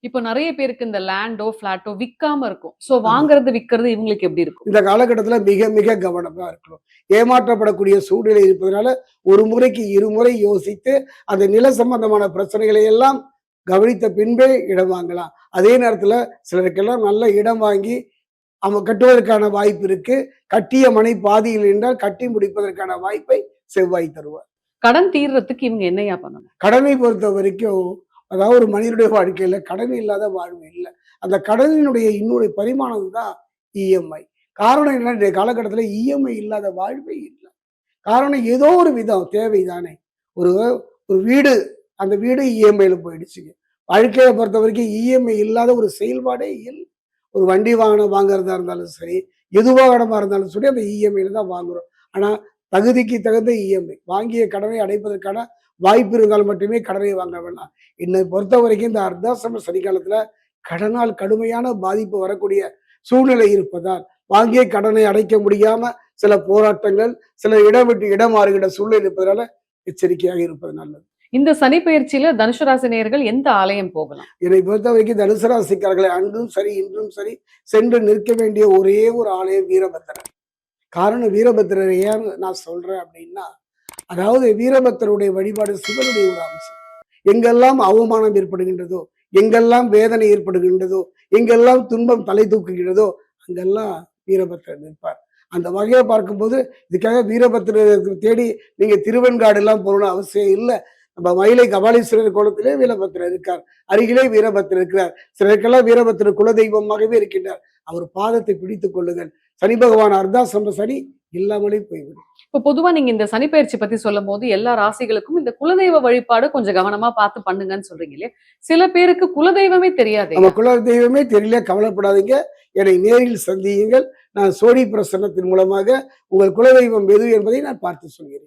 இப்போ நெறைய பேருக்கு இந்த லேண்டோ, ஃபிளாட்டோ விக்காம இருக்கும். சோ வாங்குறது, விக்கிறது இவங்களுக்கு எப்படி இருக்கும்? இந்த காலகட்டத்துல மிக மிக கவனமா இருக்கணும். ஏமாற்றப்படக்கூடிய சூழ்நிலை இருப்பதனால, ஒரு முறைக்கு இருமுறை யோசித்து, அந்த நில சம்பந்தமான பிரச்சனைகளை எல்லாம் கவனித்த பின்பே இடம் வாங்கலாம். அதே நேரத்துல சிலருக்கெல்லாம் நல்ல இடம் வாங்கி, அவங்க கட்டுவதற்கான வாய்ப்பு இருக்கு. கட்டிய மனை பாதியில் நின்றால் கட்டி முடிப்பதற்கான வாய்ப்பை செவ்வாய் தருவார். கடன் தீர்றதுக்கு இவங்க என்னய்யா பண்ணணும்? கடனை பொறுத்த வரைக்கும், அதாவது ஒரு மனிதனுடைய வாழ்க்கையில கடன் இல்லாத வாழ்வு இல்ல. அந்த கடனினுடைய இன்னொரு பரிமாணம் தான் இஎம்ஐ. காரணம் என்னன்னா, இன்றைய காலகட்டத்தில இஎம்ஐ இல்லாத வாழ்வே இல்ல. காரணம் ஏதோ ஒரு விதம் தேவைதானே. ஒரு ஒரு வீடு, அந்த வீடு இஎம்ஐல போயிடுச்சுங்க. வாழ்க்கைய பொறுத்தவரைக்கும் இஎம்ஐ இல்லாத ஒரு செயல்பாடே இல்ல. ஒரு வண்டி வாகனம் வாங்குறதா இருந்தாலும் சரி, எது வாகனமா இருந்தாலும் சரி, அந்த இஎம்ஐல தான் வாங்குறோம். ஆனா, தகுதிக்கு தகுந்த இஎம்ஐ. வாங்கிய கடனை அடைப்பதற்கான வாய்ப்பு இருந்தால் மட்டுமே கடனை வாங்க வேண்டாம். என்னை பொறுத்தவரைக்கும் இந்த அர்த்தாசிரம சனிக்காலத்துல கடனால் கடுமையான பாதிப்பு வரக்கூடிய சூழ்நிலை இருப்பதால், வாங்கிய கடனை அடைக்க முடியாம சில போராட்டங்கள், சில இடம் விட்டு இடம் மாறுகிற சூழ்நிலை இருப்பதனால எச்சரிக்கையாக இருப்பது நல்லது. இந்த சனி பயிற்சியில தனுசு ராசி நேயர்கள் எந்த ஆலயம் போகலாம்? என்னை பொறுத்தவரைக்கும் தனுசு ராசிக்காரர்களை அன்றும் சரி, இன்றும் சரி சென்று நிற்க வேண்டிய ஒரே ஒரு ஆலயம் வீரபத்திரர். காரணம் வீரபத்திரர் ஏன் நான் சொல்றேன் அப்படின்னா, அதாவது வீரபத்திரருடைய வழிபாடு சிவனுடைய ஒரு அம்சம். எங்கெல்லாம் அவமானம் ஏற்படுகின்றதோ, எங்கெல்லாம் வேதனை ஏற்படுகின்றதோ, எங்கெல்லாம் துன்பம் தலை தூக்குகிறதோ, அங்கெல்லாம் வீரபத்திரர் நிற்பார். அந்த வகையை பார்க்கும்போது, இதுக்காக வீரபத்திரருக்கு தேடி நீங்க திருவெண்காடு எல்லாம் போகணும்னு அவசியம் இல்லை. நம்ம மயிலை கபாலீஸ்வரர் கோலத்திலே வீரபத்திரர் இருக்கார். அருகிலே வீரபத்திரர் இருக்கிறார். சிலருக்கெல்லாம் வீரபத்திரர் குலதெய்வமாகவே இருக்கின்றார். அவர் பாதத்தை பிடித்துக் கொள்ளுங்கள். சனி பகவான் அர்த்தாசிரம சனி இல்லாமலே போய்விடும். இப்ப பொதுவா நீங்க இந்த சனி பயிற்சி பத்தி சொல்லும் போது எல்லா ராசிகளுக்கும் இந்த குலதெய்வ வழிபாடு கொஞ்சம் கவனமா பார்த்து பண்ணுங்கன்னு சொல்றீங்க இல்லையா? சில பேருக்கு குலதெய்வமே தெரியாது. நம்ம குலதெய்வமே தெரியல, கவலைப்படாதீங்க. என்னை நேரில் சந்தியுங்கள். நான் சோழி பிரசன்னத்தின் மூலமாக உங்கள் குலதெய்வம் எது என்பதை நான் பார்த்து சொல்கிறேன்.